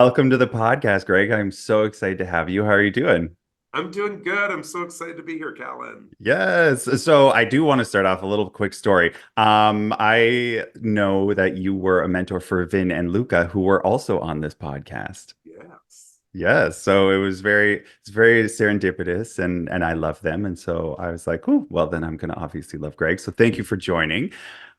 Welcome to the podcast, Greg. I'm so excited to have you. How are you doing? I'm doing good. I'm so excited to be here, Calan. Yes. So I do want to start off a little quick story. I know that you were a mentor for Vin and Luca, who were also on this podcast. Yes. Yes. So it's very serendipitous and I love them. And so I was like, oh, well, then I'm gonna obviously love Greg. So thank you for joining.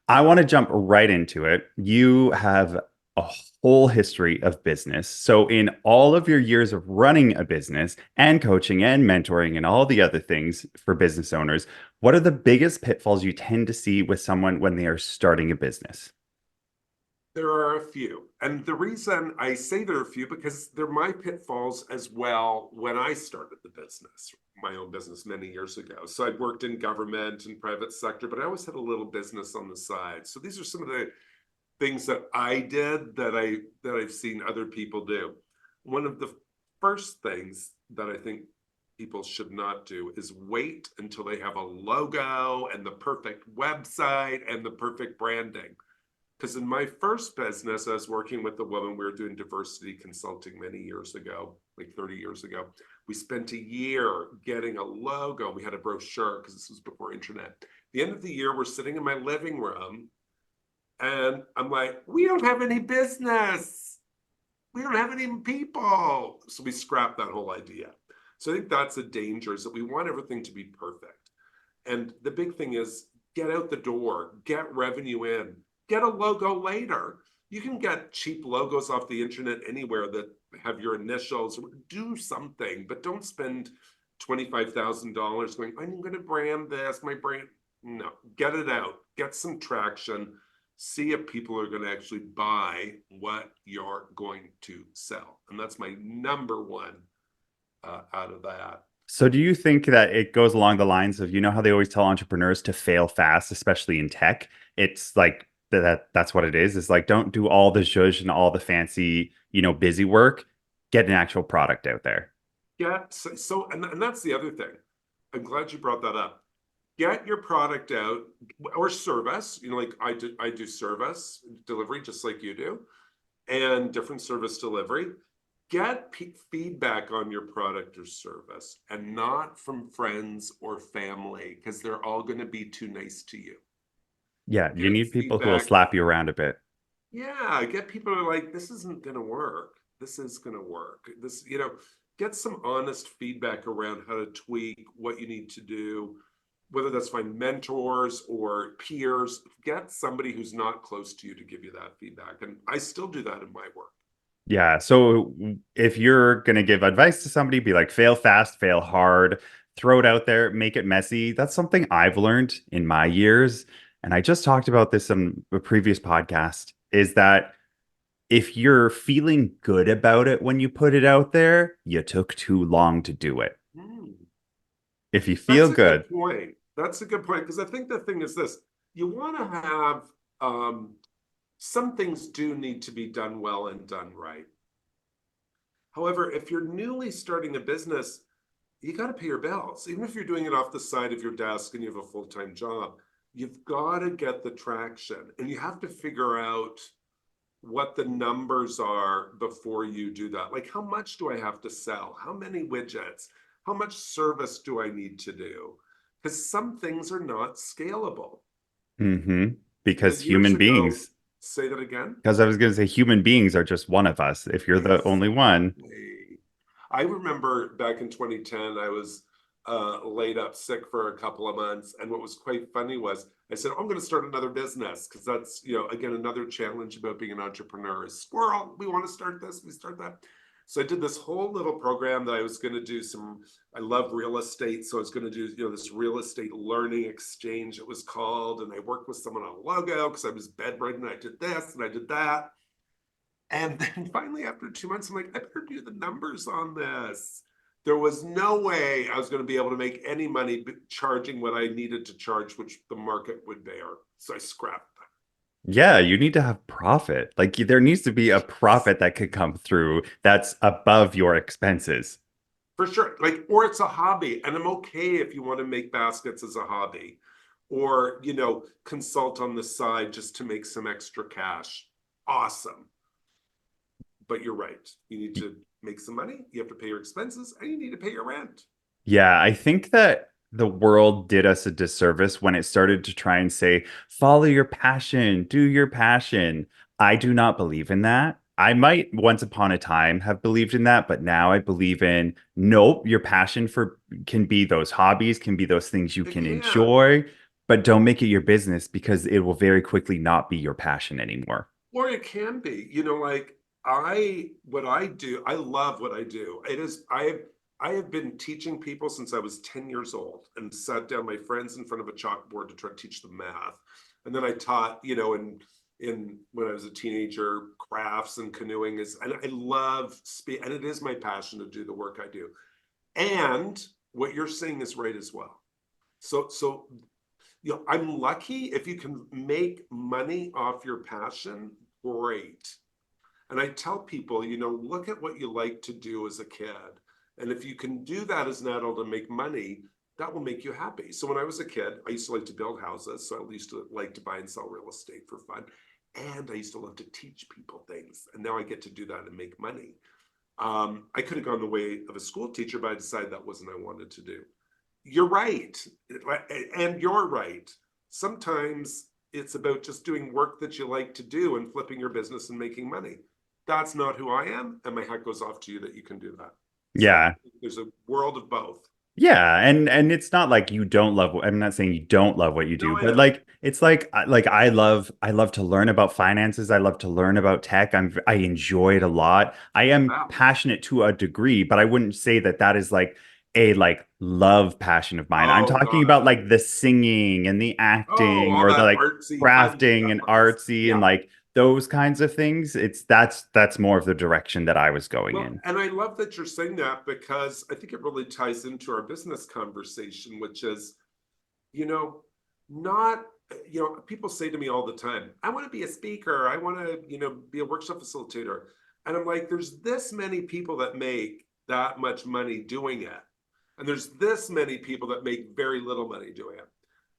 I want to jump right into it. You have a whole history of business. So, in all of your years of running a business and coaching and mentoring and all the other things for business owners, what are the biggest pitfalls you tend to see with someone when they are starting a business? There are a few. And the reason I say there are a few because they're my pitfalls as well when I started the business, my own business many years ago. So I'd worked in government and private sector, but I always had a little business on the side. So these are some of the things that I did that I've seen other people do. One of the first things that I think people should not do is wait until they have a logo and the perfect website and the perfect branding. Because in my first business, I was working with a woman, we were doing diversity consulting many years ago, like 30 years ago. We spent a year getting a logo. We had a brochure because this was before internet. At the end of the year, we're sitting in my living room and I'm like, we don't have any business. We don't have any people. So we scrapped that whole idea. So I think that's a danger, is that we want everything to be perfect. And the big thing is get out the door, get revenue in, get a logo later. You can get cheap logos off the internet anywhere that have your initials. Do something, but don't spend $25,000 going, I'm going to brand this, my brand. No, get it out, get some traction, see if people are going to actually buy what you're going to sell. And that's my number one out of that. So, do you think that it goes along the lines of, you know, how they always tell entrepreneurs to fail fast, especially in tech? It's like that's what it is. It's like don't do all the zhuzh and all the fancy, busy work. Get an actual product out there. Yeah. And that's the other thing. I'm glad you brought that up. Get your product out or service, like I do service delivery just like you do, and different service delivery. Get feedback on your product or service, and not from friends or family, because they're all going to be too nice to you. Yeah, you Get need people who will feedback. slap you around a bit. Yeah, get people who are like, this isn't going to work. This is going to work. Get some honest feedback around how to tweak what you need to do, whether that's find mentors or peers. Get somebody who's not close to you to give you that feedback. And I still do that in my work. Yeah. So if you're going to give advice to somebody, be like, fail fast, fail hard, throw it out there, make it messy. That's something I've learned in my years. And I just talked about this in a previous podcast is that if you're feeling good about it when you put it out there, you took too long to do it. Hmm. If you feel That's a good, good point. That's a good point, because I think the thing is this: you want to have some things do need to be done well and done right. However, if you're newly starting a business, you got to pay your bills. Even if you're doing it off the side of your desk and you have a full-time job, you've got to get the traction, and you have to figure out what the numbers are before you do that. Like, how much do I have to sell? How many widgets? How much service do I need to do? Because some things are not scalable. hmm because Years human ago, beings, say that again. because I was going to say human beings are just one of us. If you're the only one, Exactly. I remember back in 2010, I was laid up sick for a couple of months. And what was quite funny was I said, I'm going to start another business, because that's, again, another challenge about being an entrepreneur is squirrel. We want to start this, we start that. So I did this whole little program that I was going to do I love real estate. So I was going to do, this real estate learning exchange, it was called. And I worked with someone on a logo because I was bedridden. I did this and I did that. And then finally, after 2 months, I'm like, I better do the numbers on this. There was no way I was going to be able to make any money charging what I needed to charge, which the market would bear. So I scrapped yeah, you need to have profit. Like there needs to be a that. profit that could come through that's above your expenses. For sure. Like, or it's a hobby. And I'm okay if you want to make baskets as a hobby, or, consult on the side just to make some extra cash. Awesome. But you're right. You need to make some money. You have to pay your expenses and you need to pay your rent. Yeah, I think that the world did us a disservice when it started to try and say, follow your passion, do your passion. I do not believe in that. I might once upon a time have believed in that, but now I believe in nope, your passion for can be those hobbies, can be those things you It can can. enjoy, but don't make it your business because it will very quickly not be your passion anymore. Or it can be, like what I do, I love what I do. I have been teaching people since I was 10 years old and sat down my friends in front of a chalkboard to try to teach them math. And then I taught, in when I was a teenager, crafts and canoeing and I love speak, and it is my passion to do the work I do. And what you're saying is right as well. So I'm lucky if you can make money off your passion, great. And I tell people, look at what you like to do as a kid. And if you can do that as an adult and make money, that will make you happy. So when I was a kid, I used to like to build houses. So I used to like to buy and sell real estate for fun. And I used to love to teach people things. And now I get to do that and make money. I could have gone the way of a school teacher, but I decided that wasn't what I wanted to do. You're right. And you're right. Sometimes it's about just doing work that you like to do and flipping your business and making money. That's not who I am. And my hat goes off to you that you can do that. So Yeah. there's a world of both. Yeah, and it's not like you don't love I'm not saying you don't love what you No, do, I but know. like it's like I love to learn about finances. I love to learn about tech. I enjoy it a lot. I am Wow. passionate to a degree, but I wouldn't say that that is like a like love passion of mine. I'm Oh, talking God. about like the singing and the Oh, acting all or the that like artsy, fun crafting stuff. and artsy and Yeah. like those kinds of things. It's that's more of the direction that I was going Well, in. and I love that you're saying that because I think it really ties into our business conversation, which is, you know, not, people say to me all the time, I want to be a speaker. I want to, be a workshop facilitator. And I'm like, there's this many people that make that much money doing it. And there's this many people that make very little money doing it.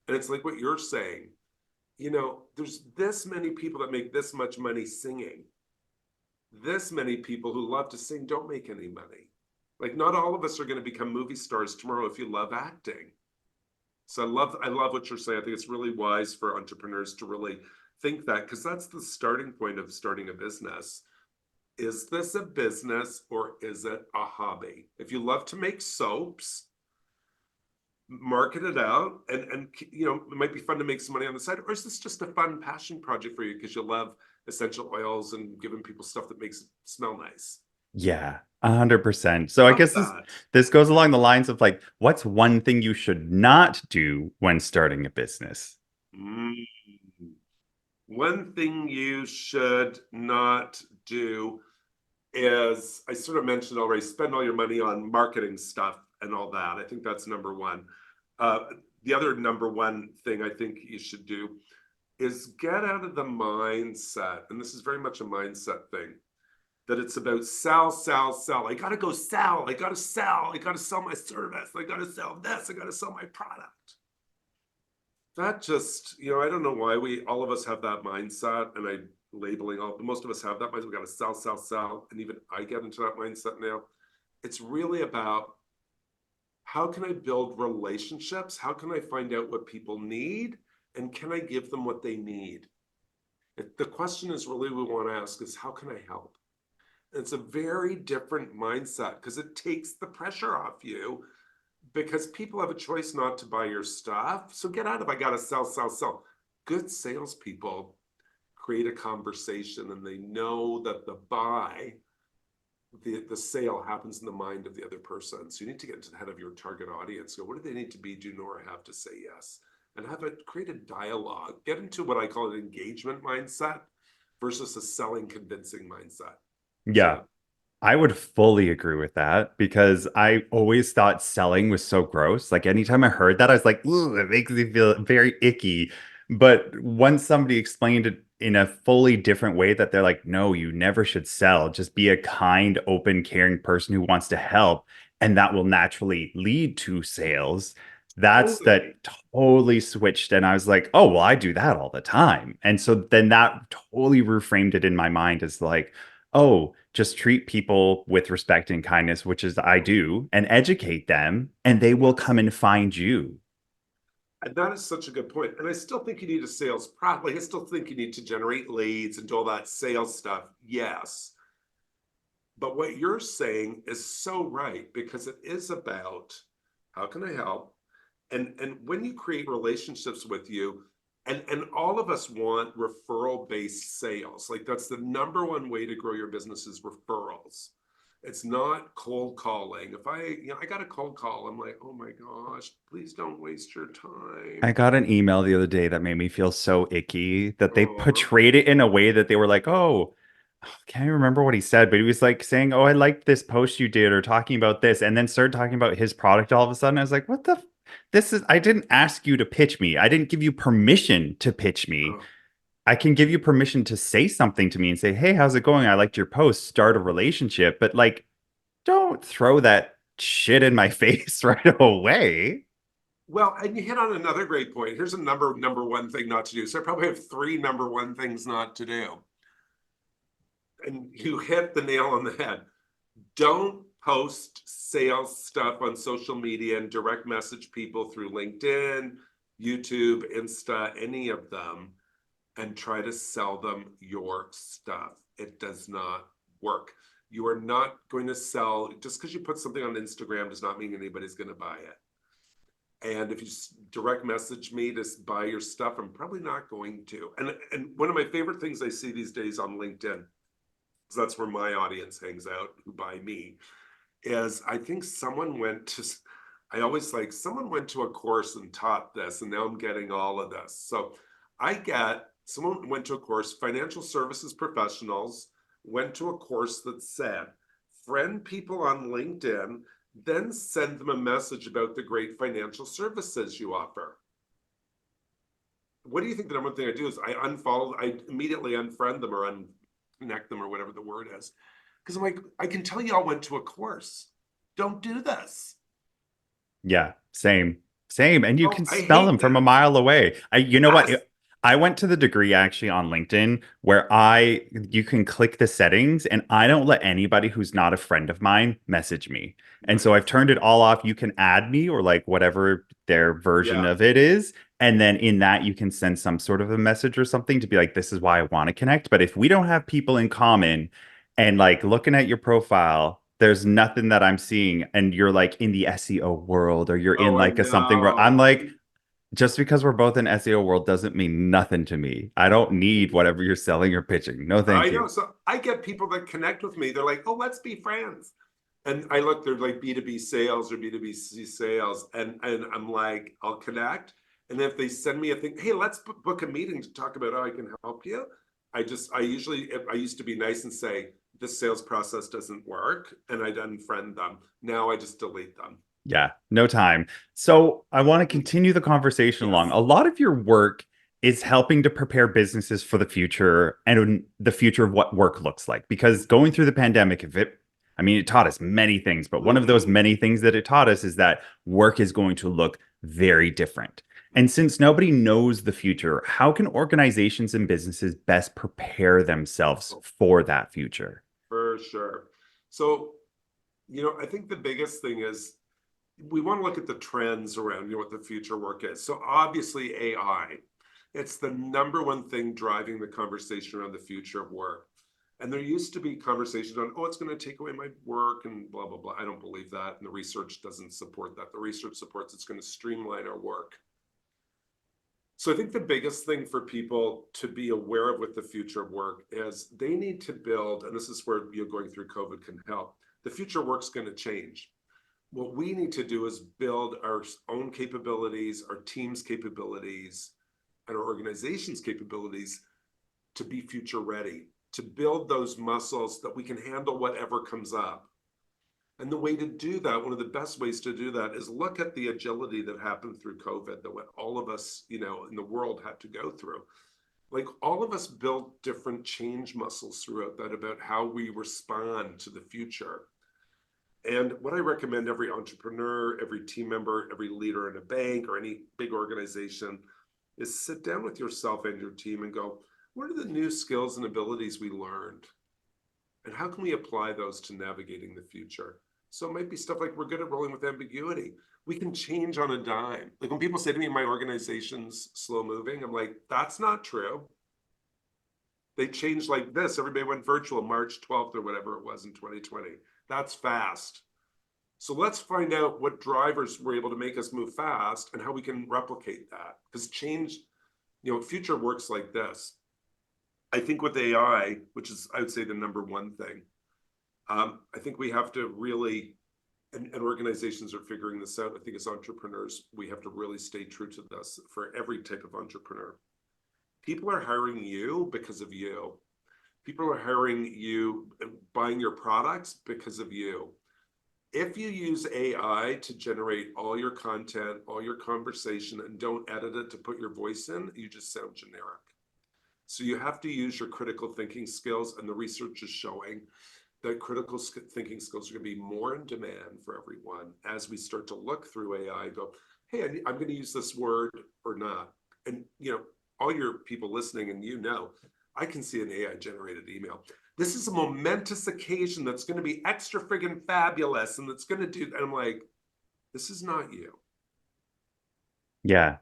And it's like what you're saying, there's this many people that make this much money singing. This many people who love to sing don't make any money. Like not all of us are going to become movie stars tomorrow if you love acting. So I love what you're saying. I think it's really wise for entrepreneurs to really think that because that's the starting point of starting a business. Is this a business or is it a hobby? If you love to make soaps, market it out and it might be fun to make some money on the side, or is this just a fun passion project for you because you love essential oils and giving people stuff that makes it smell nice? Yeah, 100%. So I Love guess this that. this goes along the lines of like, what's one thing you should not do when starting a business? Mm. One thing you should not do is, I sort of mentioned already, spend all your money on marketing stuff and all that. I think that's number one. Uh, the other number one thing I think you should do is get out of the mindset, and this is very much a mindset thing, that it's about sell, sell, sell. I gotta go sell. I gotta sell. I gotta sell my service. I gotta sell this. I gotta sell my product. That just, I don't know why all of us have that mindset, and I labeling all, but most of us have that mindset. We gotta sell, sell, sell. And even I get into that mindset now. It's really about how can I build relationships? How can I find out what people need? And can I give them what they need? The question is really we want to ask is how can I help? It's a very different mindset because it takes the pressure off you because people have a choice not to buy your stuff. So get out of I gotta sell, sell, sell. Good salespeople create a conversation and they know that the sale happens in the mind of the other person. So you need to get into the head of your target audience. Go, what do they need to be, do, nor have to say yes? And create a dialogue. Get into what I call an engagement mindset versus a selling, convincing mindset. Yeah, So I would fully agree with that because I always thought selling was so gross. Like anytime I heard that, I was like, ooh, it makes me feel very icky. But once somebody explained it in a fully different way that they're like, no, you never should sell. Just be a kind, open, caring person who wants to help. And that will naturally lead to sales. That totally. totally switched. And I was like, oh, well, I do that all the time. And so then that totally reframed it in my mind as like, oh, just treat people with respect and kindness, which is I do, and educate them, and they will Yes. come and find you. And that is such a good point. And I still think you need a sales prop. Like I still think you need to generate leads and do all that sales stuff. Yes. But what you're saying is so right because it is about how can I help? And when you create relationships with you, and all of us want referral based sales. Like that's the number one way to grow your business is referrals. It's not cold calling. If I got a cold call, I'm like, oh my gosh, please don't waste your I time. got an email the other day that made me feel so icky that they Oh, portrayed it in a way that they were like, oh, can't even remember what he said, but he was like saying, oh, I liked this post you did or talking about this, and then started talking about his product all of a sudden. I was like, what the? This is, I didn't ask you to pitch me. I didn't give you permission to pitch me. oh. I can give you permission to say something to me and say, hey, how's it going? I liked your post, start a relationship, but like, don't throw that shit in my face right away. Well, and you hit on another great point. Here's a number one thing not to do. So I probably have three number one things not to do. And you hit the nail on the head. Don't post sales stuff on social media and direct message people through LinkedIn, YouTube, Insta, any of them, and try to sell them your stuff. It does not work. You are not going to sell, just because you put something on Instagram does not mean anybody's going to buy it. And if you direct message me to buy your stuff, I'm probably not going to. And one of my favorite things I see these days on LinkedIn, because that's where my audience hangs out, who buy me, is I think someone went to, I always like, someone went to a course and taught this, and now I'm getting all of this. So I get, someone went to a course, financial services professionals went to a course that said, friend people on LinkedIn, then send them a message about the great financial services you offer. What do you think the number one thing I do is I immediately unfriend them or unconnect them or whatever the word is. Because I'm like, I can tell y'all went to a course. Don't do this. Yeah, same, same. And you Oh, can I smell them hate from a that. mile away. You know what? Yes. I went to the degree actually on LinkedIn where you can click the settings and I don't let anybody who's not a friend of mine message me. And so I've Nice. turned it all off. You can add me or like whatever their version Yeah. of it is. And then in that, you can send some sort of a message or something to be like, this is why I want to connect. But if we don't have people in common, and like looking at your profile, there's nothing that I'm seeing, and you're like in the SEO world, or you're in Oh, I like a something where I'm know. like, just because we're both in SEO world doesn't mean nothing to me. I don't need whatever you're selling or pitching. No, thank I you. know. So I get people that connect with me. They're like, oh, let's be friends. And I look, they're like B2B sales or B2B sales. And I'm like, I'll connect. And if they send me a thing, hey, let's book a meeting to talk about how I can help you. I used to be nice and say, this sales process doesn't work. And I'd unfriend them. Now I just delete them. Yeah, no time. So I want to continue the conversation along. Yes. A lot of your work is helping to prepare businesses for the future and the future of what work looks like. Because going through the pandemic, I mean, it taught us many things, but one of those Mm-hmm. many things that it taught us is that work is going to look very different. And since nobody knows the future, how can organizations and businesses best prepare themselves for that future? For sure. So, I think the biggest thing is we want to look at the trends around what the future work is. So obviously AI, it's the number one thing driving the conversation around the future of work. And there used to be conversations on, oh, it's going to take away my work and blah, blah, blah. I don't believe that. And the research doesn't support that. The research supports it's going to streamline our work. So I think the biggest thing for people to be aware of with the future of work is they need to build, and this is where going through COVID can help. The future work's going to change. What we need to do is build our own capabilities, our team's capabilities, and our organization's capabilities to be future ready, to build those muscles that we can handle whatever comes up. And the way to do that, one of the best ways to do that is look at the agility that happened through COVID, that what all of us, in the world had to go through. Like all of us built different change muscles throughout that about how we respond to the future. And what I recommend every entrepreneur, every team member, every leader in a bank or any big organization is sit down with yourself and your team and go, what are the new skills and abilities we learned? And And how can we apply those to navigating the future? So it might be stuff like we're good at rolling with ambiguity. We can change on a dime. Like when people say to me, my organization's slow moving, I'm like, that's not true. They changed like this. Everybody went virtual March 12th or whatever it was in 2020. That's fast. So let's find out what drivers were able to make us move fast and how we can replicate that. Because change, future works like this. I think with AI, which is, I would say, the number one thing, I think we have to really, and organizations are figuring this out. I think as entrepreneurs, we have to really stay true to this for every type of entrepreneur. People are hiring you because of you. People are hiring you, buying your products because of you. If you use AI to generate all your content, all your conversation, and don't edit it to put your voice in, you just sound generic. So you have to use your critical thinking skills, and the research is showing that critical thinking skills are going to be more in demand for everyone as we start to look through AI and go, hey, I'm going to use this word or not. And, all your people listening, and I can see an AI generated email. This is a momentous occasion that's going to be extra friggin' fabulous, and that's going to do, and I'm like, this is not you. Yeah.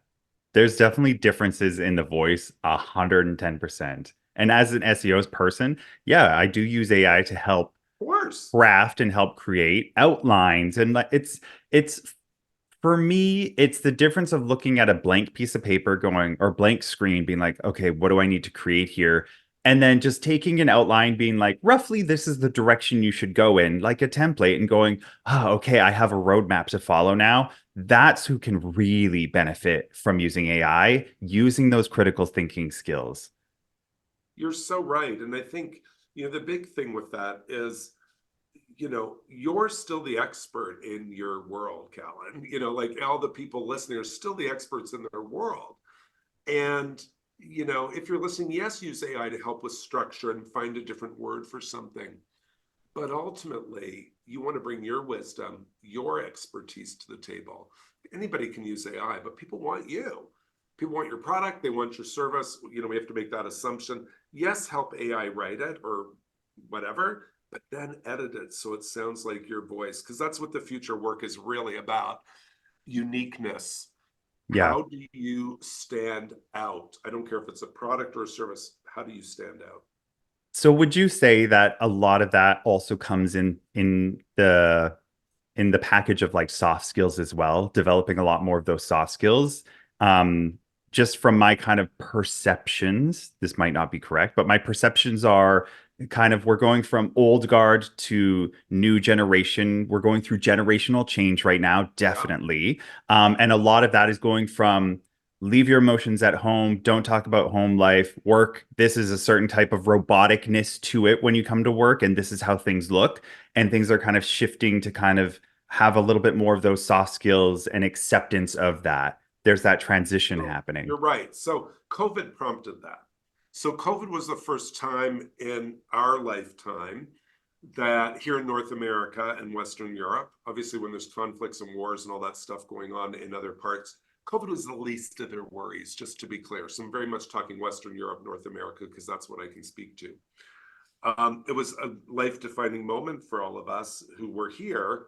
There's definitely differences in the voice, 110%. And as an SEO's person, yeah, I do use AI to help Of course. craft and help create outlines. And it's for me, it's the difference of looking at a blank piece of paper going, or blank screen being like, okay, what do I need to create here? And then just taking an outline, being like, roughly, this is the direction you should go in, like a template, and going, oh, okay, I have a roadmap to follow now. That's who can really benefit from using AI, using those critical thinking skills. You're so right. And I think, the big thing with that is, you're still the expert in your world, Calan. Like all the people listening are still the experts in their world. And, if you're listening, yes, use AI to help with structure and find a different word for something. But ultimately, you want to bring your wisdom, your expertise to the table. Anybody can use AI, but people want you. People want your product, they want your service. We have to make that assumption. Yes, help AI write it or whatever, but then edit it so it sounds like your voice, because that's what the future work is really about. Uniqueness. Yeah. How do you stand out? I don't care if it's a product or a service. How do you stand out? So would you say that a lot of that also comes in the package of like soft skills as well, developing a lot more of those soft skills? Um, just from my kind of perceptions, this might not be correct, but my perceptions are kind of we're going from old guard to new generation. We're going through generational change right now, Yeah. definitely. And a lot of that is going from leave your emotions at home, don't talk about home life, work. This is a certain type of roboticness to it when you come to work, and this is how things look. And things are kind of shifting to kind of have a little bit more of those soft skills and acceptance of that. There's that transition So happening. you're right. So COVID prompted that. So COVID was the first time in our lifetime that here in North America and Western Europe, obviously when there's conflicts and wars and all that stuff going on in other parts, COVID was the least of their worries, just to be clear. So I'm very much talking Western Europe, North America, because that's what I can speak to. It was a life-defining moment for all of us who were here.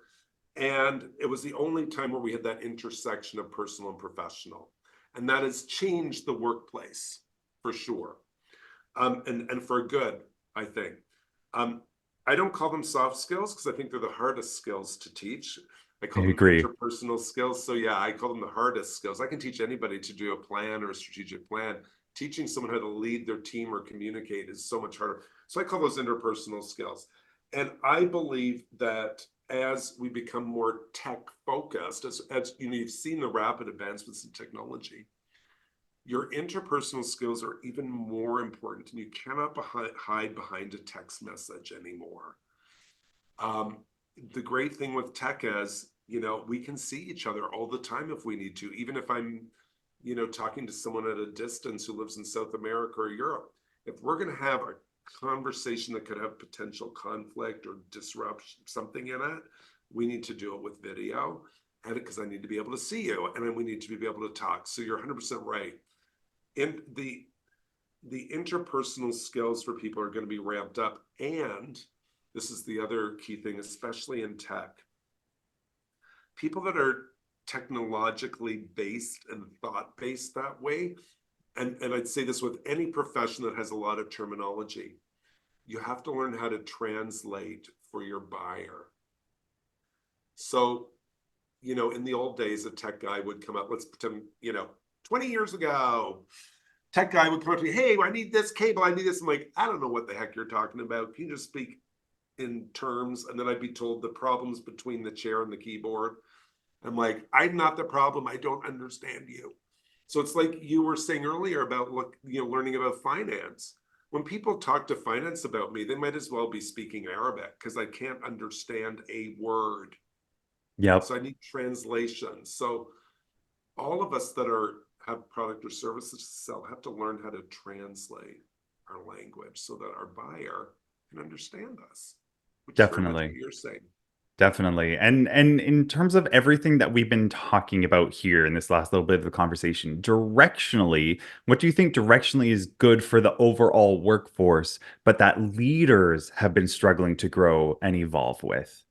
And it was the only time where we had that intersection of personal and professional. And that has changed the workplace for sure. And for good, I think. Um, I don't call them soft skills because I think they're the hardest skills to teach. I I call them agree. interpersonal skills. So yeah, I call them the hardest skills. I can teach anybody to do a plan or a strategic plan. Teaching someone how to lead their team or communicate is so much harder. So I call those interpersonal skills. And I believe that as we become more tech focused, as you've seen the rapid advancements in technology, your interpersonal skills are even more important, and you cannot hide behind a text message anymore. The great thing with tech is, we can see each other all the time if we need to, even if I'm, talking to someone at a distance who lives in South America or Europe. If we're going to have a conversation that could have potential conflict or disrupt something in it, we need to do it with video, and because I need to be able to see you, and then we need to be able to talk. So you're 100% right. In the interpersonal skills for people are going to be ramped up, and this is the other key thing, especially in tech. People that are technologically based and thought based that way, and I'd say this with any profession that has a lot of terminology, you have to learn how to translate for your buyer. So, in the old days, a tech guy would come up, let's pretend, 20 years ago, tech guy would come up to me, hey, I need this cable, I need this. I'm like, I don't know what the heck you're talking about. Can you just speak in terms? And then I'd be told the problems between the chair and the keyboard. I'm like, I'm not the problem. I don't understand you. So it's like you were saying earlier about learning about finance. When people talk to finance about me, they might as well be speaking Arabic because I can't understand a word. Yep. So I need translation. So all of us that have product or services to sell have to learn how to translate our language so that our buyer can understand us, which is very much what Definitely. you're saying. Definitely. And in terms of everything that we've been talking about here in this last little bit of the conversation, directionally, what do you think directionally is good for the overall workforce, but that leaders have been struggling to grow and evolve with?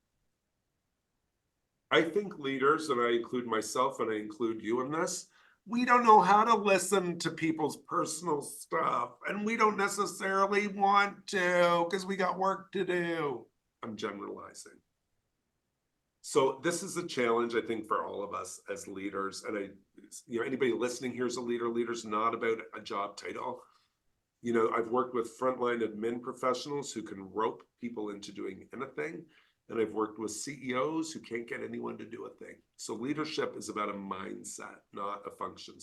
I think leaders, and I include myself and I include you in this, we don't know how to listen to people's personal stuff. And we don't necessarily want to because we got work to do. I'm generalizing. So this is a challenge, I think, for all of us as leaders. And anybody listening here is a leader. Leader's not about a job title. I've worked with frontline admin professionals who can rope people into doing anything. And I've worked with CEOs who can't get anyone to do a thing. So leadership is about a mindset, not a function.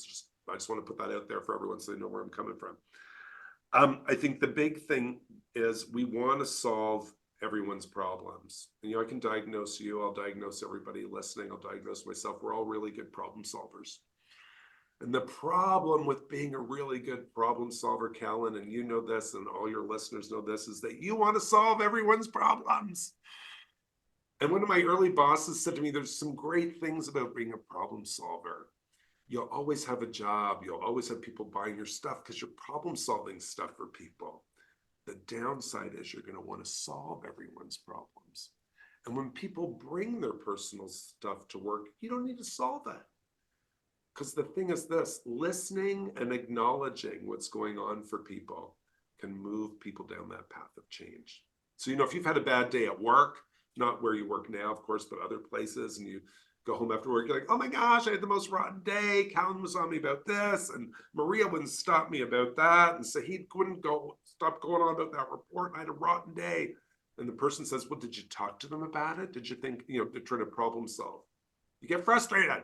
I just want to put that out there for everyone so they know where I'm coming from. I think the big thing is we want to solve everyone's problems. And, I can diagnose you. I'll diagnose everybody listening. I'll diagnose myself. We're all really good problem solvers. And the problem with being a really good problem solver, Calan, and you know this, and all your listeners know this, is that you want to solve everyone's problems. And one of my early bosses said to me, there's some great things about being a problem solver. You'll always have a job. You'll always have people buying your stuff because you're problem solving stuff for people. The downside is you're going to want to solve everyone's problems. And when people bring their personal stuff to work, you don't need to solve it. Because the thing is this, listening and acknowledging what's going on for people can move people down that path of change. So, if you've had a bad day at work, not where you work now, of course, but other places, and you go home after work, you're like, oh my gosh, I had the most rotten day. Calan was on me about this, and Maria wouldn't stop me about that, and Sahid couldn't stop going on about that report. I had a rotten day. And the person says, well, did you talk to them about it? Did you think, they're trying to problem solve? You get frustrated.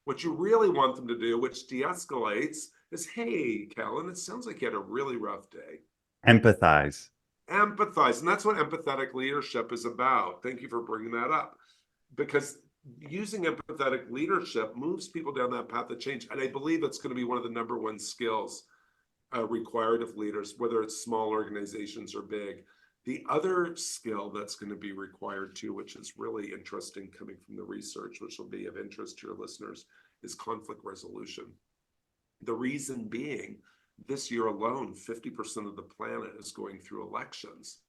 What you really want them to do, which de-escalates, is, hey, Calan, it sounds like you had a really rough day. Empathize. Empathize. And that's what empathetic leadership is about. Thank you for bringing that up. Because using empathetic leadership moves people down that path of change. And I believe it's going to be one of the number one skills required of leaders, whether it's small organizations or big. The other skill that's going to be required too, which is really interesting coming from the research, which will be of interest to your listeners, is conflict resolution. The reason being, this year alone, 50% of the planet is going through elections,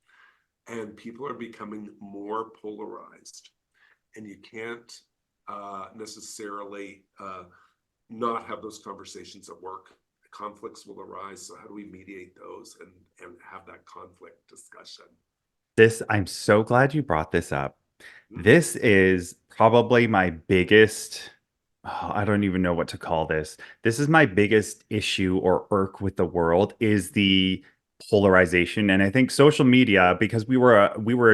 and people are becoming more polarized. And you can't necessarily not have those conversations at work. Conflicts will arise. So how do we mediate those and have that conflict discussion? I'm so glad you brought this up. Mm-hmm. This is probably my biggest, I don't even know what to call this. This is my biggest issue or irk with the world is the polarization. And I think social media, because we're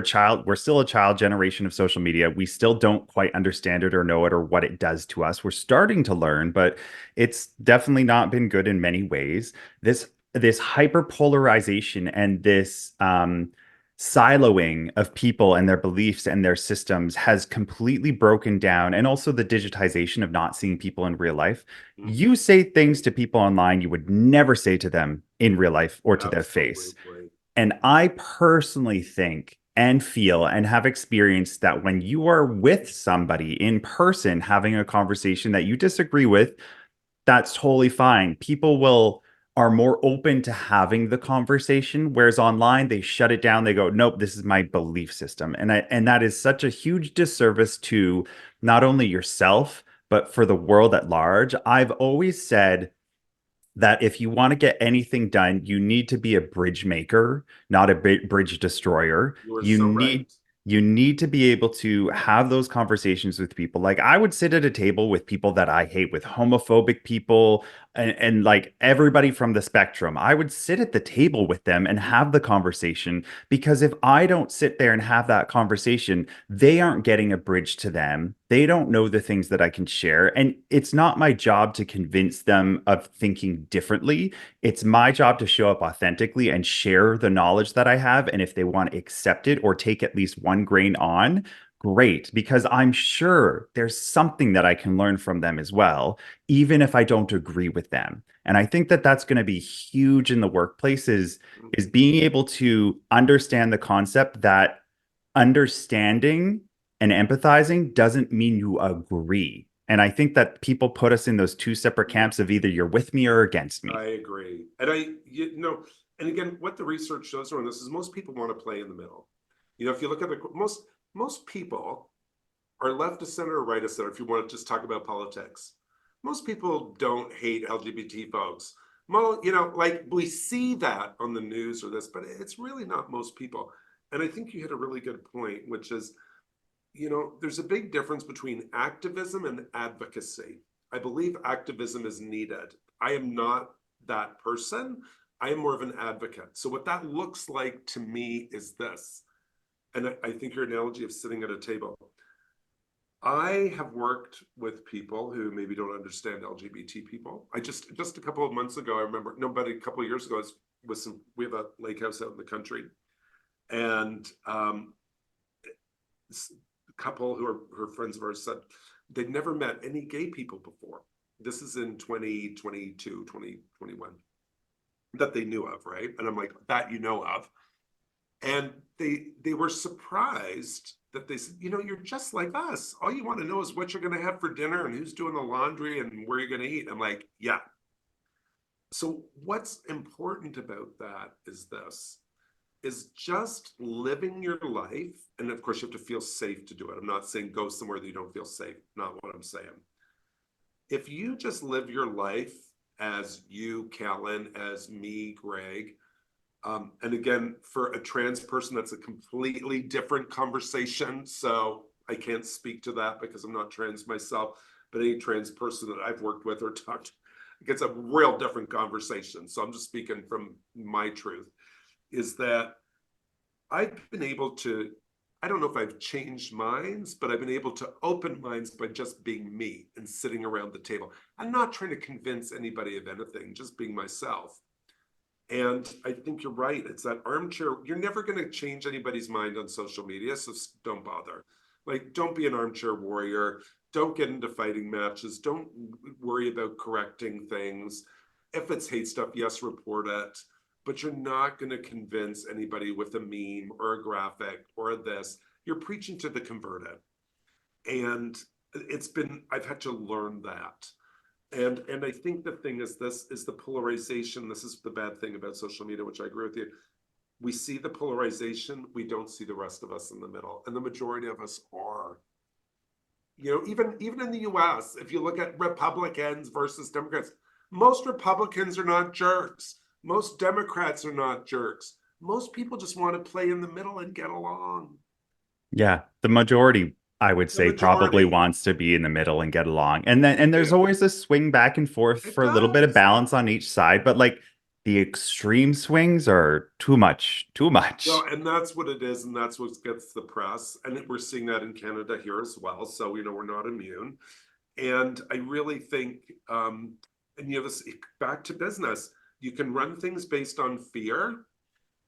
still a child generation of social media. We still don't quite understand it or know it or what it does to us. We're starting to learn, but it's definitely not been good in many ways. This hyper polarization and this siloing of people and their beliefs and their systems has completely broken down, and also the digitization of not seeing people in real life. Mm-hmm. You say things to people online you would never say to them in real life or to their face. Absolutely. And I personally think and feel and have experienced that when you are with somebody in person having a conversation that you disagree with, that's totally fine. People will are more open to having the conversation, whereas online they shut it down. They go, nope, this is my belief system. And that is such a huge disservice to not only yourself, but for the world at large. I've always said that if you want to get anything done, you need to be a bridge maker, not a bridge destroyer. You are You so need right. you need to be able to have those conversations with people. Like I would sit at a table with people that I hate, with homophobic people and like everybody from the spectrum. I would sit at the table with them and have the conversation because if I don't sit there and have that conversation, they aren't getting a bridge to them. They don't know the things that I can share. And it's not my job to convince them of thinking differently. It's my job to show up authentically and share the knowledge that I have. And if they want to accept it or take at least one grain on, great, because I'm sure there's something that I can learn from them as well, even if I don't agree with them. And I think that that's going to be huge in the workplace is being able to understand the concept that understanding and empathizing doesn't mean you agree. And I think that people put us in those two separate camps of either you're with me or against me. I agree. And and again, what the research shows around this is most people want to play in the middle. If you look at most people are left of center or right of center, if you want to just talk about politics. Most people don't hate LGBT folks. Like we see that on the news or this, but it's really not most people. And I think you hit a really good point, which is, there's a big difference between activism and advocacy. I believe activism is needed. I am not that person. I am more of an advocate. So what that looks like to me is this. And I think your analogy of sitting at a table. I have worked with people who maybe don't understand LGBT people. I just a couple of months ago, I remember, no, but a couple of years ago, I was with we have a lake house out in the country. And a couple who are friends of ours said they'd never met any gay people before. This is in 2022, 2021, that they knew of, right? And I'm like, that you know of. And they were surprised that they said, you're just like us. All you want to know is what you're going to have for dinner and who's doing the laundry and where you're going to eat. I'm like, yeah. So what's important about that is this, is just living your life. And of course, you have to feel safe to do it. I'm not saying go somewhere that you don't feel safe. Not what I'm saying. If you just live your life as you, Calan, as me, Gregg, and again, for a trans person, that's a completely different conversation. So I can't speak to that because I'm not trans myself. But any trans person that I've worked with or talked to, it's a real different conversation. So I'm just speaking from my truth, is that I've been able to, I don't know if I've changed minds, but I've been able to open minds by just being me and sitting around the table. I'm not trying to convince anybody of anything, just being myself. And I think you're right. It's that armchair. You're never going to change anybody's mind on social media, so don't bother. Like, don't be an armchair warrior. Don't get into fighting matches. Don't worry about correcting things. If it's hate stuff, yes, report it. But you're not going to convince anybody with a meme or a graphic or this. You're preaching to the converted. And I've had to learn that. And I think the thing is, this is the polarization. This is the bad thing about social media, which I agree with you. We see the polarization, we don't see the rest of us in the middle. And the majority of us are. Even in the US, if you look at Republicans versus Democrats, most Republicans are not jerks. Most Democrats are not jerks. Most people just want to play in the middle and get along. Yeah, the majority, I would The say, probably majority. wants to be in the middle and get along. And there's Yeah, always a swing back and forth it for a little bit of does. balance on each side, but like the extreme swings are too much, too No, much. and that's what it is, and that's what gets the press. And we're seeing that in Canada here as well. So, we're not immune. And I really think, and this back to business, you can run things based on fear,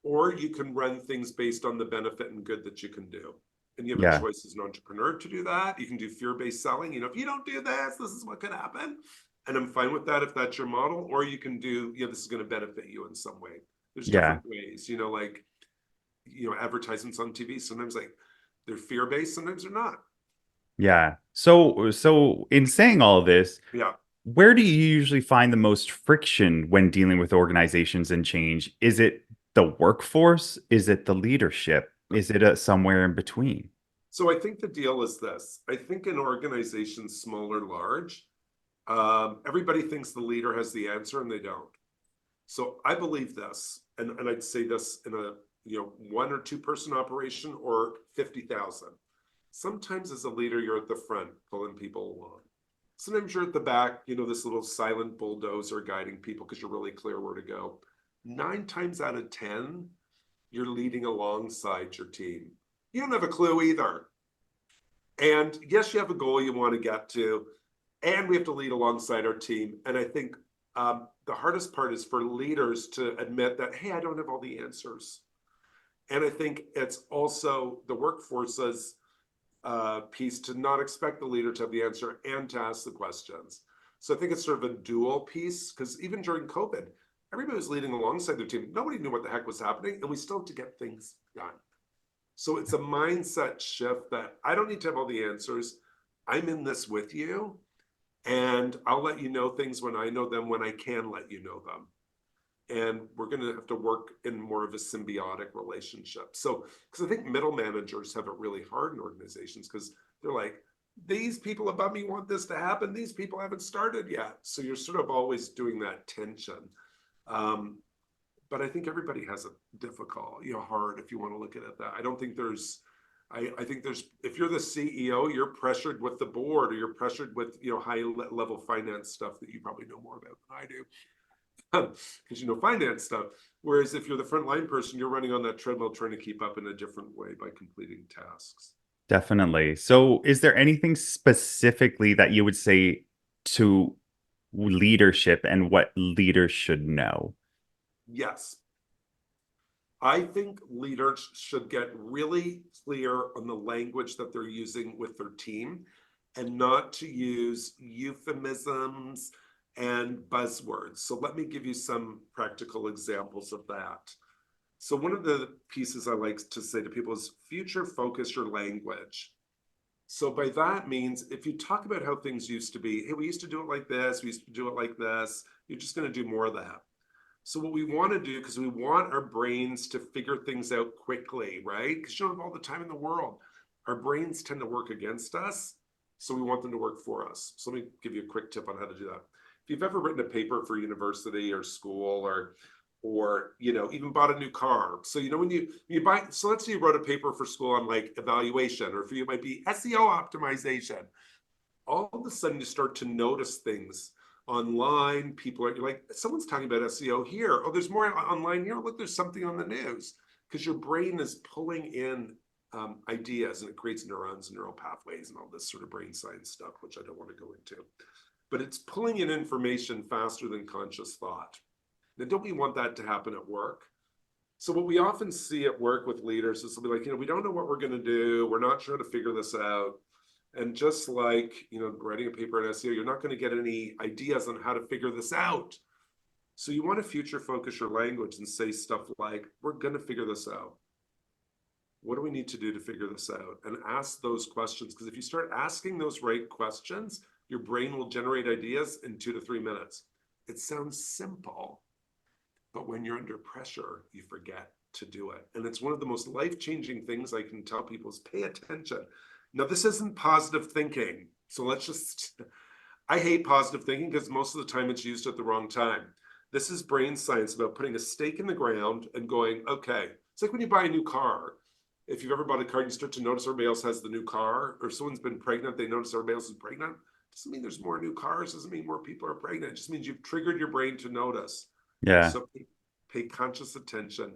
or you can run things based on the benefit and good that you can do. And you have a Yeah. choice as an entrepreneur to do that. You can do fear-based selling. If you don't do this is what could happen. And I'm fine with that if that's your model. Or you can do, this is going to benefit you in some way. There's Yeah. different ways, like, advertisements on TV. Sometimes like they're fear-based, sometimes they're not. Yeah. So in saying all of this, Yeah. Where do you usually find the most friction when dealing with organizations and change? Is it the workforce? Is it the leadership? Is it somewhere in between? So I think the deal is this. I think in organizations, small or large, everybody thinks the leader has the answer and they don't. So I believe this, and I'd say this in a one or two person operation or 50,000. Sometimes as a leader, you're at the front pulling people along. Sometimes you're at the back, this little silent bulldozer guiding people because you're really clear where to go. 9 times out of 10, you're leading alongside your team. You don't have a clue either. And yes, you have a goal you want to get to, and we have to lead alongside our team. And I think the hardest part is for leaders to admit that, hey, I don't have all the answers. And I think it's also the workforce's piece to not expect the leader to have the answer and to ask the questions. So I think it's sort of a dual piece, because even during COVID, everybody was leading alongside their team. Nobody knew what the heck was happening, and we still had to get things done. So it's a mindset shift that I don't need to have all the answers. I'm in this with you, and I'll let you know things when I know them, when I can let you know them. And we're going to have to work in more of a symbiotic relationship. So, because I think middle managers have it really hard in organizations because they're like, these people above me want this to happen. These people haven't started yet. So you're sort of always doing that tension. But I think everybody has it difficult, hard, if you want to look at it that. I don't think there's, I think there's, if you're the CEO, you're pressured with the board, or you're pressured with, high level finance stuff that you probably know more about than I do. Because finance stuff. Whereas if you're the frontline person, you're running on that treadmill trying to keep up in a different way by completing tasks. Definitely. So, is there anything specifically that you would say to leadership and what leaders should know? Yes. I think leaders should get really clear on the language that they're using with their team and not to use euphemisms and buzzwords. So let me give you some practical examples of that. So one of the pieces I like to say to people is future focus your language. So by that means if you talk about how things used to be, hey, we used to do it like this, we used to do it like this, you're just going to do more of that. So what we want to do, because we want our brains to figure things out quickly, right? Because you don't have all the time in the world. Our brains tend to work against us, so we want them to work for us. So let me give you a quick tip on how to do that. If you've ever written a paper for university or school, or even bought a new car. So when you buy, so let's say you wrote a paper for school on like evaluation, or for you it might be SEO optimization. All of a sudden you start to notice things online. People are like, someone's talking about SEO here. Oh, there's more online here. Look, there's something on the news. Because your brain is pulling in ideas, and it creates neurons and neural pathways and all this sort of brain science stuff, which I don't want to go into. But it's pulling in information faster than conscious thought. Now, don't we want that to happen at work? So what we often see at work with leaders is they'll be like, we don't know what we're going to do. We're not sure how to figure this out. And just like, writing a paper on SEO, you're not going to get any ideas on how to figure this out. So you want to future focus your language and say stuff like, we're going to figure this out. What do we need to do to figure this out? And ask those questions. Because if you start asking those right questions, your brain will generate ideas in 2 to 3 minutes. It sounds simple, but when you're under pressure, you forget to do it. And it's one of the most life-changing things I can tell people is pay attention. Now, this isn't positive thinking. So I hate positive thinking because most of the time it's used at the wrong time. This is brain science about putting a stake in the ground and going, okay, it's like when you buy a new car. If you've ever bought a car, you start to notice everybody else has the new car, or someone's been pregnant, they notice everybody else is pregnant. Doesn't mean there's more new cars, doesn't mean more people are pregnant. It just means you've triggered your brain to notice. Yeah. So pay conscious attention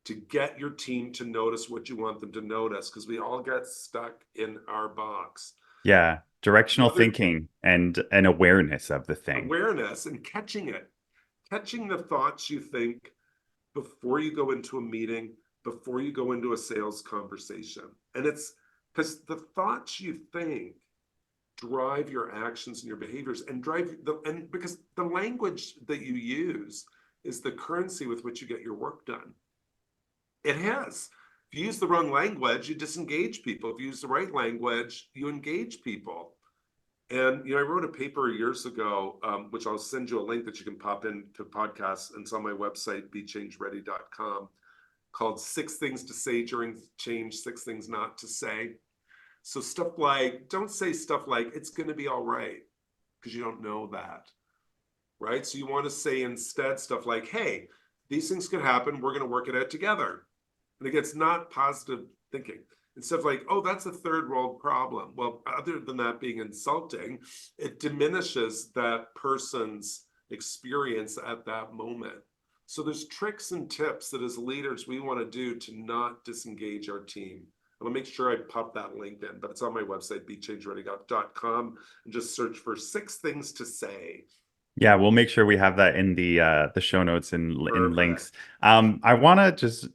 to get your team to notice what you want them to notice, because we all get stuck in our box. Yeah. Directional Another thinking and an awareness of the thing. awareness and catching it, catching the thoughts you think before you go into a meeting, before you go into a sales conversation. And it's because the thoughts you think drive your actions and your behaviors, and because the language that you use is the currency with which you get your work done. It has. If you use the wrong language, you disengage people. If you use the right language, you engage people. And I wrote a paper years ago, which I'll send you a link that you can pop into podcasts, and it's on my website, bechangeready.com, called Six Things to Say During Change, Six Things Not to Say. So stuff like, don't say stuff like, it's going to be all right, because you don't know that, right? So you want to say instead stuff like, hey, these things could happen. We're going to work it out together. And it gets not positive thinking. Instead of like, oh, that's a third world problem. Well, other than that being insulting, it diminishes that person's experience at that moment. So there's tricks and tips that as leaders we want to do to not disengage our team. I'm gonna make sure I pop that link in, but it's on my website, bechangeready.com, and just search for 6 things to say. Yeah, we'll make sure we have that in the show notes and in links. Perfect. I want to just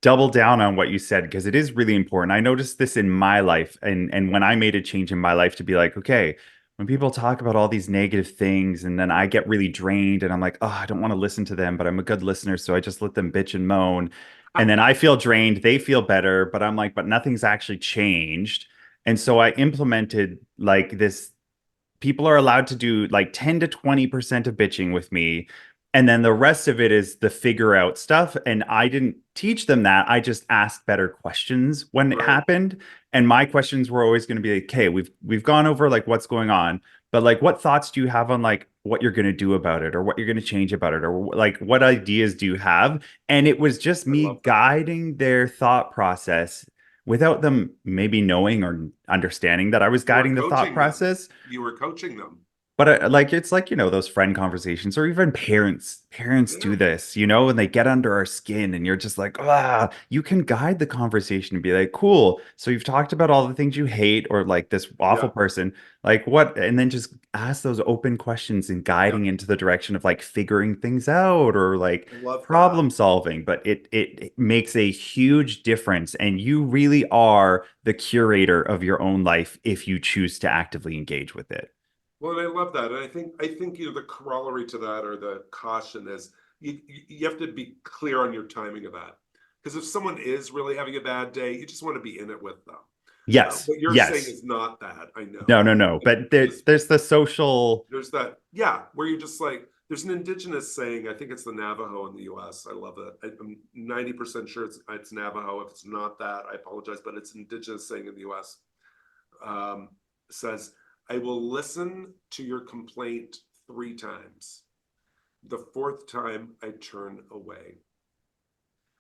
double down on what you said because it is really important. I noticed this in my life and when I made a change in my life to be like, okay, when people talk about all these negative things and then I get really drained and I'm like, oh, I don't want to listen to them, but I'm a good listener, so I just let them bitch and moan. And then I feel drained, they feel better, but I'm like, but nothing's actually changed. And so I implemented like this people are allowed to do like 10 to 20% of bitching with me. And then the rest of it is the figure out stuff. And I didn't teach them that. I just asked better questions when it Right. happened. And my questions were always going to be like, okay, we've gone over like what's going on, but like what thoughts do you have on like what you're going to do about it or what you're going to change about it or like what ideas do you have? And it was just I me love that. guiding their thought process without them maybe knowing or understanding that I was You were guiding the thought coaching them. process. You were coaching them. But like it's like, those friend conversations or even parents do Yeah. this, and they get under our skin and you're just like, ah, you can guide the conversation and be like, cool. So you've talked about all the things you hate or like this awful Yeah. person, like what? And then just ask those open questions and Yeah. guiding into the direction of like figuring things out or like I love that. problem solving. But it makes a huge difference. And you really are the curator of your own life if you choose to actively engage with it. Well, and I love that. And I think the corollary to that or the caution is you have to be clear on your timing of that. Because if someone is really having a bad day, you just want to be in it with them. Yes, What you're saying yes. is not that, I know. No, no, no. But Just there's the social. there's that, yeah, where you're just like, there's an indigenous saying, I think it's the Navajo in the US. I love it. I'm 90% sure it's Navajo. If it's not that, I apologize, but it's an indigenous saying in the US. Um, says, I will listen to your complaint 3 times. The fourth time, I turn away.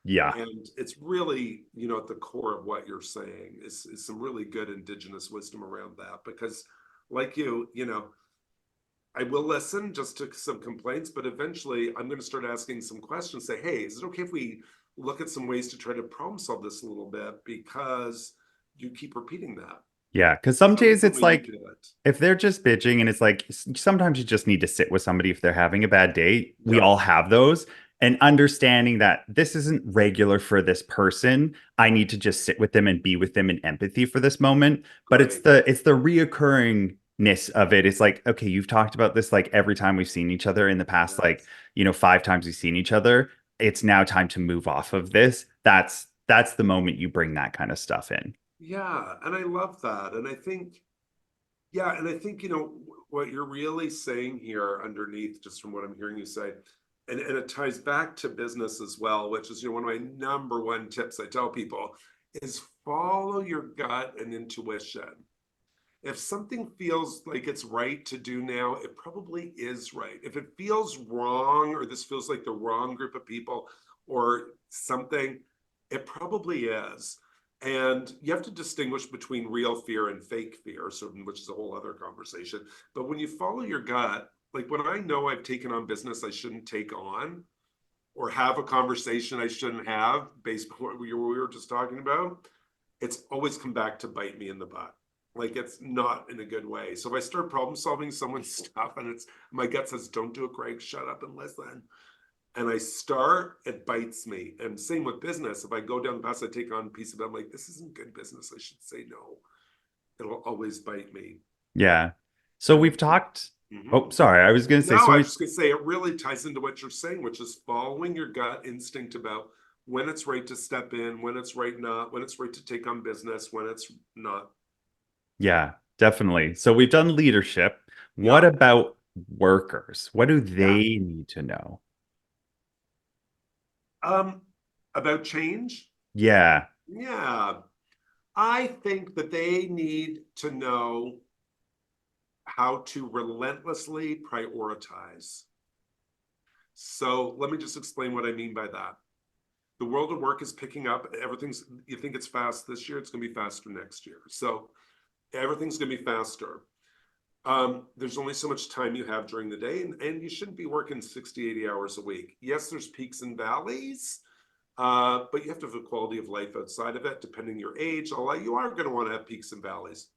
Yeah, And it's really, at the core of what you're saying is some really good indigenous wisdom around that. Because, like I will listen just to some complaints, but eventually I'm going to start asking some questions. Say, hey, is it okay if we look at some ways to try to problem solve this a little bit? Because you keep repeating that. yeah. Because some Tell me days some it's way you like do it. if they're just bitching and it's like sometimes you just need to sit with somebody if they're having a bad day. We Yeah, all have those. And understanding that this isn't regular for this person. I need to just sit with them and be with them in empathy for this moment. But it's great. the reoccurringness of it. It's like, okay, you've talked about this like every time we've seen each other in the past, like, Yes. 5 times we've seen each other. It's now time to move off of this. That's the moment you bring that kind of stuff in. Yeah, and I love that. And I think, yeah, and I think, what you're really saying here underneath, just from what I'm hearing you say, and it ties back to business as well, which is, one of my number one tips I tell people is follow your gut and intuition. If something feels like it's right to do now, it probably is right. If it feels wrong, or this feels like the wrong group of people or something, it probably is. And you have to distinguish between real fear and fake fear, so, which is a whole other conversation. But when you follow your gut, like when I know I've taken on business I shouldn't take on, or have a conversation I shouldn't have based on what we were just talking about, it's always come back to bite me in the butt. Like it's not in a good way. So if I start problem solving someone's stuff and it's my gut says, don't do it, Greg, shut up and listen. And I start, it bites me. And same with business. If I go down the path, I take on a piece of it, I'm like, this isn't good business. I should say no. It'll always bite me. Yeah. So And we've talked. Oh, mhm. sorry. I was going to say, No, so I we was just gonna say it really ties into what you're saying, which is following your gut instinct about when it's right to step in, when it's right not, when it's right to take on business, when it's not. Yeah, definitely. So we've done leadership. What Yeah. about workers? What do Yeah. they need to know? Um, about change? Yeah. Yeah. I think that they need to know how to relentlessly prioritize. So let me just explain what I mean by that. The world of work is picking up. Everything's, you think it's fast this year, it's going to be faster next year. So everything's going to be faster. There's only so much time you have during the day, and you shouldn't be working 60, 80 hours a week. Yes, there's peaks and valleys, but you have to have a quality of life outside of it, depending your age. Although you are going to want to have peaks and valleys.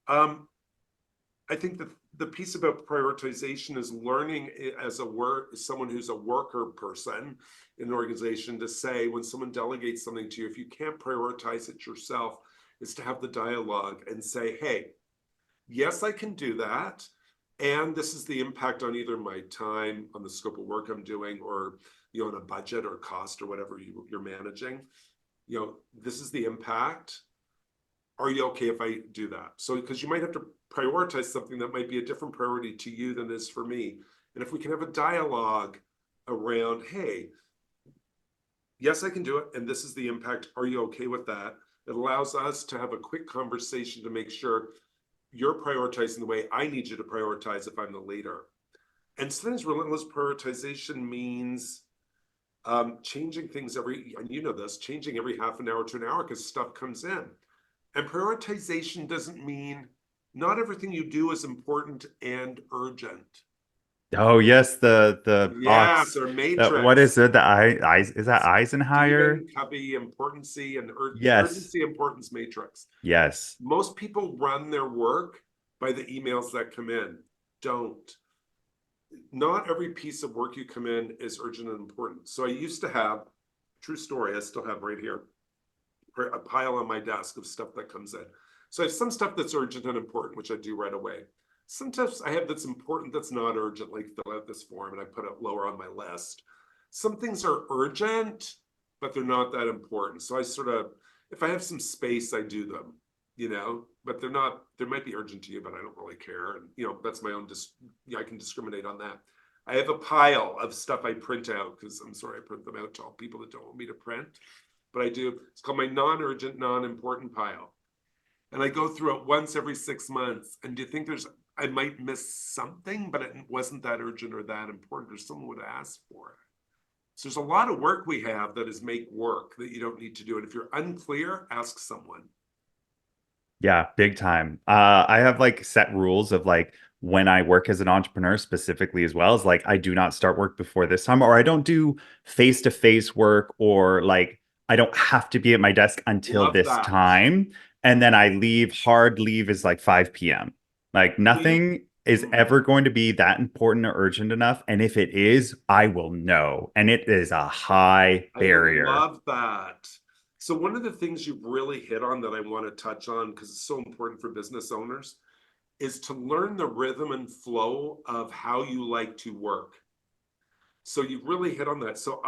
I think that the piece about prioritization is learning as someone who's a worker person in an organization to say when someone delegates something to you, if you can't prioritize it yourself, is to have the dialogue and say, hey, yes, I can do that. And this is the impact on either my time, on the scope of work I'm doing, or on a budget or cost or whatever you're managing. This is the impact. Are you okay if I do that? So, because you might have to prioritize something that might be a different priority to you than it is for me. And if we can have a dialogue around, hey, yes, I can do it, and this is the impact. Are you okay with that? It allows us to have a quick conversation to make sure you're prioritizing the way I need you to prioritize if I'm the leader. And sometimes relentless prioritization means changing things and you know this, changing every half an hour to an hour because stuff comes in. And prioritization doesn't mean not everything you do is important and urgent. Oh yes, the Yes, box. or What is matrix. it? The I is that Eisenhower? Stephen Covey importancy and Yes. urgency importance matrix. Yes. Most people run their work by the emails that come in. Don't. Not every piece of work you come in is urgent and important. So I used to have, true story, I still have right here, a pile on my desk of stuff that comes in. So I have some stuff that's urgent and important, which I do right away. Sometimes I have that's important that's not urgent, like fill out this form, and I put it lower on my list. Some things are urgent, but they're not that important. So I sort of, if I have some space, I do them, but they're not, they might be urgent to you, but I don't really care. And, that's my own, I can discriminate on that. I have a pile of stuff I print out because I'm sorry, I print them out to all people that don't want me to print, but I do. It's called my non-urgent, non-important pile. And I go through it once every 6 months. And do you think I might miss something, but it wasn't that urgent or that important, or someone would ask for it. So there's a lot of work we have that is make work that you don't need to do. And if you're unclear, ask someone. Yeah, big time. I have like set rules of like when I work as an entrepreneur specifically as well as like I do not start work before this time or I don't do face-to-face work or like I don't have to be at my desk until Love this that. time. And then I leave, hard leave is like 5 p.m. Like We, nothing is ever going to be that important or urgent enough. And if it is, I will know. And it is a high I barrier. love that. So one of the things you've really hit on that I want to touch on, because it's so important for business owners, is to learn the rhythm and flow of how you like to work. So you've really hit on that. So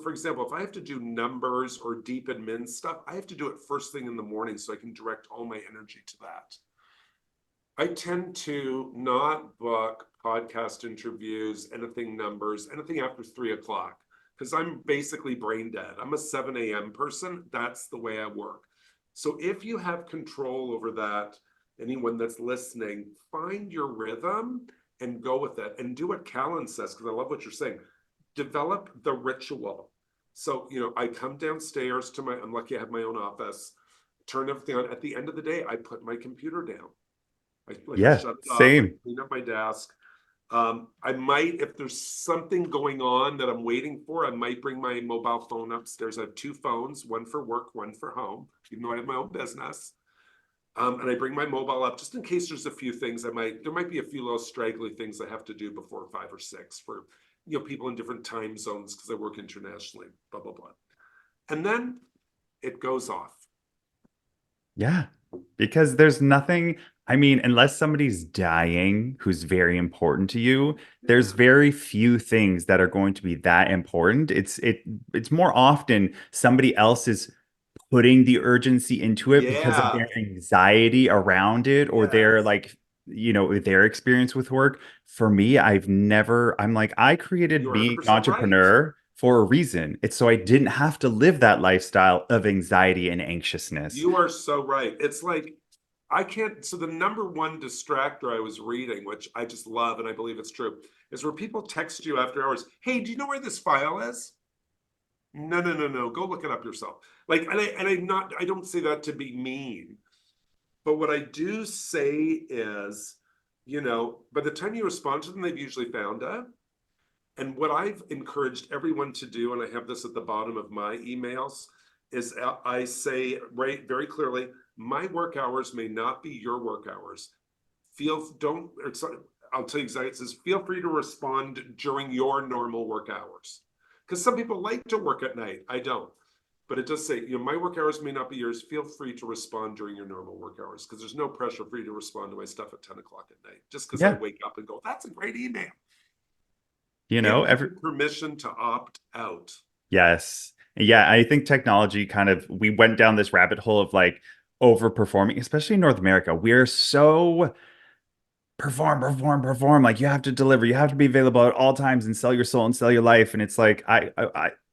for example, if I have to do numbers or deep admin stuff, I have to do it first thing in the morning so I can direct all my energy to that. I tend to not book podcast interviews, anything numbers, anything after 3 o'clock, because I'm basically brain dead. I'm a 7 a.m. person. That's the way I work. So if you have control over that, anyone that's listening, find your rhythm and go with it and do what Calan says, because I love what you're saying. Develop the ritual. So, I come downstairs I'm lucky I have my own office, turn everything on. At the end of the day, I put my computer down. I like Yeah, shut it off, I same. clean up my desk. I might, if there's something going on that I'm waiting for, I might bring my mobile phone upstairs. I have two phones, one for work, one for home, even though I have my own business. And I bring my mobile up just in case there's a few things there might be a few little straggly things I have to do before 5 or 6 for, people in different time zones because I work internationally, blah, blah, blah. And then it goes off. Yeah, because there's nothing, I mean, unless somebody's dying who's very important to you, there's Yeah. very few things that are going to be that important. It's more often somebody else's putting the urgency into it because of Yeah, their anxiety around it or their yes. like, their experience with work. For me, I'm like, I created You're being an 100% right. entrepreneur for a reason. It's so I didn't have to live that lifestyle of anxiety and anxiousness. You are so right. It's like I can't. So the number one distractor I was reading, which I just love and I believe it's true, is where people text you after hours. Hey, do you know where this file is? No, no, no, no. Go look it up yourself. Like, I'm not. I don't say that to be mean, but what I do say is, by the time you respond to them, they've usually found it. And what I've encouraged everyone to do, and I have this at the bottom of my emails, is I say right very clearly, my work hours may not be your work hours. Don't, I'll tell you exactly, it says, feel free to respond during your normal work hours. Because some people like to work at night. I don't. But it does say, my work hours may not be yours. Feel free to respond during your normal work hours because there's no pressure for you to respond to my stuff at 10 o'clock at night just because I Yeah. wake up and go, that's a great email. You know, Give every people permission to opt out. Yes. Yeah, I think technology kind of we went down this rabbit hole of like overperforming, especially in North America. We're so perform, perform, perform. Like you have to deliver, you have to be available at all times and sell your soul and sell your life. And it's like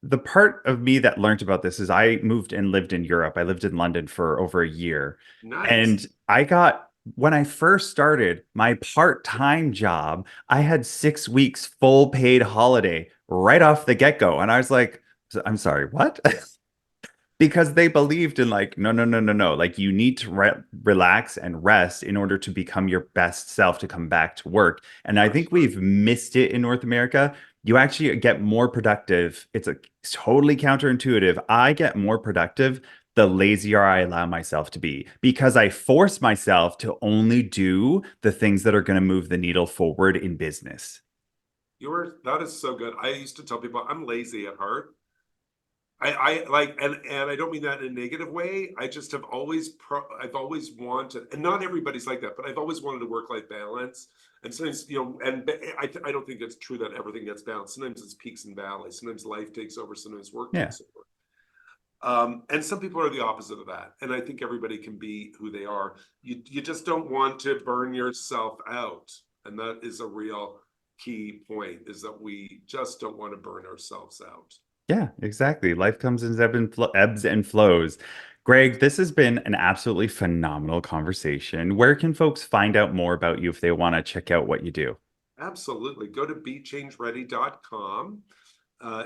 the part of me that learned about this is I moved and lived in Europe. I lived in London for over a year. Nice. And I got when I first started my part-time job, I had 6 weeks full paid holiday right off the get-go. And I was like, I'm sorry, what? Because they believed in like no no no no no like you need to relax and rest in order to become your best self to come back to work, and I For think sure. we've missed it in North America. You actually get more productive. It's totally counterintuitive. I get more productive the lazier I allow myself to be because I force myself to only do the things that are going to move the needle forward in business. That is so good. I used to tell people I'm lazy at heart. I like, and I don't mean that in a negative way. I just I've always wanted, and not everybody's like that, but I've always wanted a work-life balance. And sometimes, and I don't think it's true that everything gets balanced. Sometimes it's peaks and valleys. Sometimes life takes over. Sometimes work Yeah. takes over. And some people are the opposite of that. And I think everybody can be who they are. You just don't want to burn yourself out. And that is a real key point, is that we just don't want to burn ourselves out. Yeah, exactly. Life comes in ebbs and flows. Gregg, this has been an absolutely phenomenal conversation. Where can folks find out more about you if they want to check out what you do? Absolutely. Go to bechangeready.com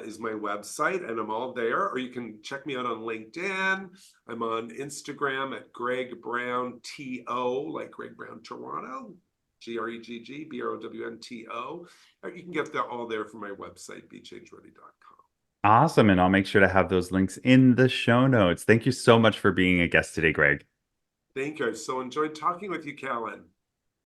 is my website, and I'm all there. Or you can check me out on LinkedIn. I'm on Instagram at Gregg Brown TO, like Gregg Brown Toronto, GreggBrownTO. You can get that all there from my website, bechangeready.com. Awesome. And I'll make sure to have those links in the show notes. Thank you so much for being a guest today, Gregg. Thank you. I so enjoyed talking with you, Calan.